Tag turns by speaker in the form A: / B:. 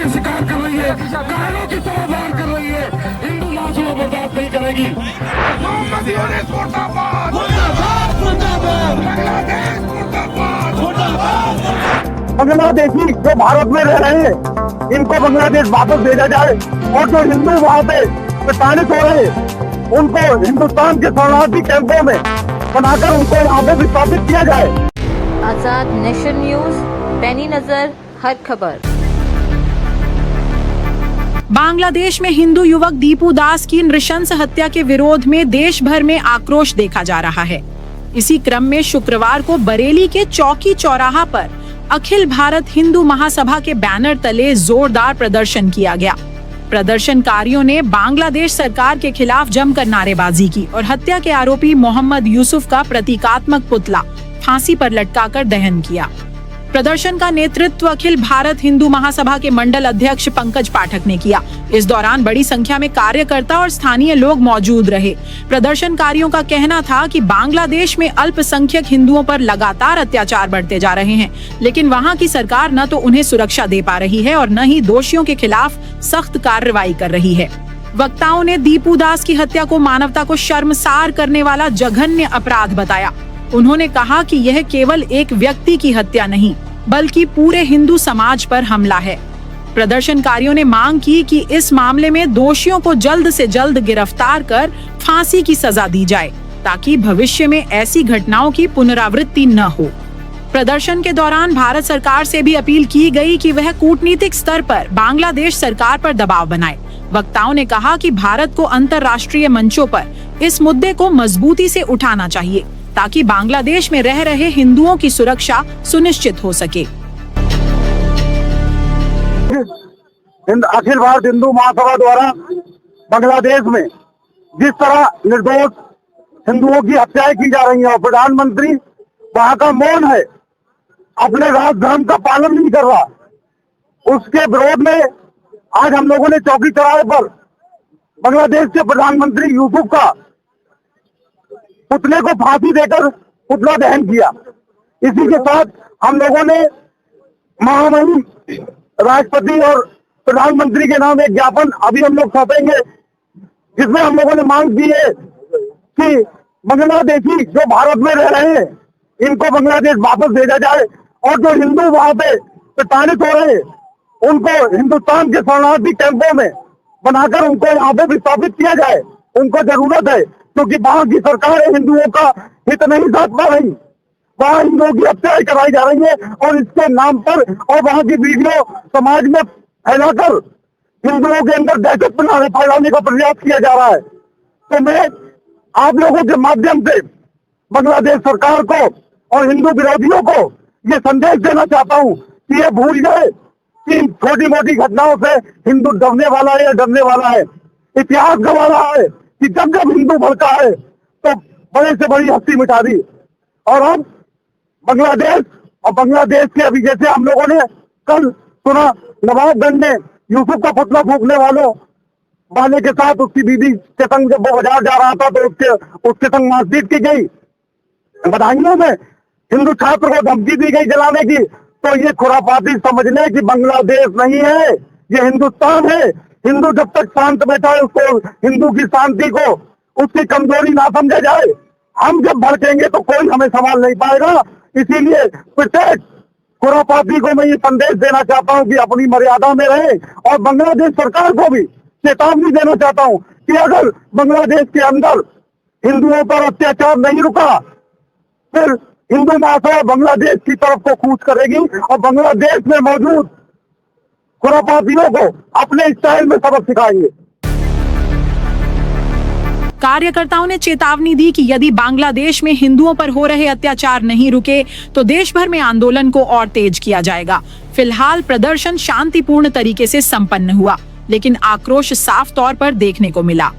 A: के शिकार कर रही है, कायरों की तरह वार कर रही है। हिंदू लाशों को बर्दाश्त नहीं करेगी। मोहम्मदी यूनिस मुर्दाबाद, मुर्दाबाद, मुर्दाबाद, बांग्लादेश मुर्दाबाद, मुर्दाबाद।
B: बांग्लादेशी जो भारत में रह रहे हैं, इनको बांग्लादेश वापस भेजा जाए और जो हिंदू वहाँ पे प्रताड़ित हो रहे हैं, उनको हिंदुस्तान के शरणार्थी कैंपों में बनाकर उनको यहाँ पे विस्थापित किया जाए।
C: आजाद नेशन न्यूज, पैनी नजर, हर खबर।
D: बांग्लादेश में हिंदू युवक दीपू दास की नृशंस हत्या के विरोध में देश भर में आक्रोश देखा जा रहा है। इसी क्रम में शुक्रवार को बरेली के चौकी चौराहा पर अखिल भारत हिंदू महासभा के बैनर तले जोरदार प्रदर्शन किया गया। प्रदर्शनकारियों ने बांग्लादेश सरकार के खिलाफ जमकर नारेबाजी की और हत्या के आरोपी मोहम्मद यूसुफ का प्रतीकात्मक पुतला फांसी पर लटकाकर दहन किया। प्रदर्शन का नेतृत्व अखिल भारत हिंदू महासभा के मंडल अध्यक्ष पंकज पाठक ने किया। इस दौरान बड़ी संख्या में कार्यकर्ता और स्थानीय लोग मौजूद रहे। प्रदर्शनकारियों का कहना था कि बांग्लादेश में अल्पसंख्यक हिंदुओं पर लगातार अत्याचार बढ़ते जा रहे हैं, लेकिन वहां की सरकार न तो उन्हें सुरक्षा दे पा रही है और न ही दोषियों के खिलाफ सख्त कार्रवाई कर रही है। वक्ताओं ने दीपू दास की हत्या को मानवता को शर्मसार करने वाला जघन्य अपराध बताया। उन्होंने कहा कि यह केवल एक व्यक्ति की हत्या नहीं, बल्कि पूरे हिंदू समाज पर हमला है। प्रदर्शनकारियों ने मांग की कि इस मामले में दोषियों को जल्द से जल्द गिरफ्तार कर फांसी की सजा दी जाए, ताकि भविष्य में ऐसी घटनाओं की पुनरावृत्ति न हो। प्रदर्शन के दौरान भारत सरकार से भी अपील की गई कि वह कूटनीतिक स्तर पर बांग्लादेश सरकार पर दबाव बनाए। वक्ताओं ने कहा कि भारत को अंतर्राष्ट्रीय मंचों पर इस मुद्दे को मजबूती से उठाना चाहिए, ताकि बांग्लादेश में रह रहे हिंदुओं की सुरक्षा सुनिश्चित हो सके।
B: अखिल भारत हिंदू महासभा द्वारा बांग्लादेश में जिस तरह निर्दोष हिंदुओं की हत्याएं की जा रही हैं और प्रधानमंत्री वहां का मौन है, अपने राज धर्म का पालन नहीं कर रहा, उसके विरोध में आज हम लोगों ने चौकी चौराहे पर बांग्लादेश के प्रधानमंत्री यूसुफ का पुतले को फांसी देकर पुतला दहन किया। इसी के साथ हम लोगों ने महामहिम राष्ट्रपति और प्रधानमंत्री के नाम एक ज्ञापन अभी हम लोग सौंपेंगे, जिसमें हम लोगों ने मांग की है कि बांग्लादेशी जो भारत में रह रहे हैं, इनको बांग्लादेश वापस भेजा जाए और जो हिंदू वहां पे प्रताड़ित हो रहे हैं, उनको हिंदुस्तान के शरणार्थी कैंपों में बनाकर उनको यहाँ पे विस्थापित किया जाए। उनको जरूरत है, क्योंकि वहां की सरकार हिंदुओं का हित नहीं साध पा रही। वहां हिंदुओं की हत्याएं कराई जा रही है और इसके नाम पर और वहां की वीडियो समाज में फैलाकर हिंदुओं के अंदर दहशत फैलाने का प्रयास किया जा रहा है। तो मैं आप लोगों के माध्यम से बांग्लादेश सरकार को और हिंदू विरोधियों को ये संदेश देना चाहता हूँ कि ये भूल जाए कि इन छोटी मोटी घटनाओं से हिंदू डरने वाला है या डरने वाला है। इतिहास गवा रहा है कि जब हिंदू भड़का है तो बड़े से बड़ी हस्ती मिटा दी, और अब बांग्लादेश के अभी जैसे हम लोगों ने कल सुना, नवाबगंज में यूसुफ का पुतला फूकने वाले के साथ उसकी बीवी के संग जब वो बाजार जा रहा था तो उसके संग मारपीट की गई। बदायूं में हिंदू छात्र को धमकी दी गई जलाने की। तो ये खुरापाती समझ ले कि बांग्लादेश नहीं है, ये हिंदुस्तान है। हिंदू जब तक शांत बैठा है, उसको हिंदू की शांति को उसकी कमजोरी ना समझा जाए। हम जब भड़केंगे तो कोई हमें संभाल नहीं पाएगा। इसीलिए प्रत्येक खुरापाती को मैं ये संदेश देना चाहता हूँ कि अपनी मर्यादा में रहे, और बांग्लादेश सरकार को भी चेतावनी देना चाहता हूँ कि अगर बांग्लादेश के अंदर हिंदुओं पर अत्याचार नहीं रुका, फिर हिंदू महासभा बांग्लादेश की तरफ को कूच करेगी और बांग्लादेश में मौजूद खुरापातियों को अपने स्टाइल में सबक सिखाएंगे।
D: कार्यकर्ताओं ने चेतावनी दी कि यदि बांग्लादेश में हिंदुओं पर हो रहे अत्याचार नहीं रुके तो देश भर में आंदोलन को और तेज किया जाएगा। फिलहाल प्रदर्शन शांतिपूर्ण तरीके से संपन्न हुआ, लेकिन आक्रोश साफ तौर पर देखने को मिला।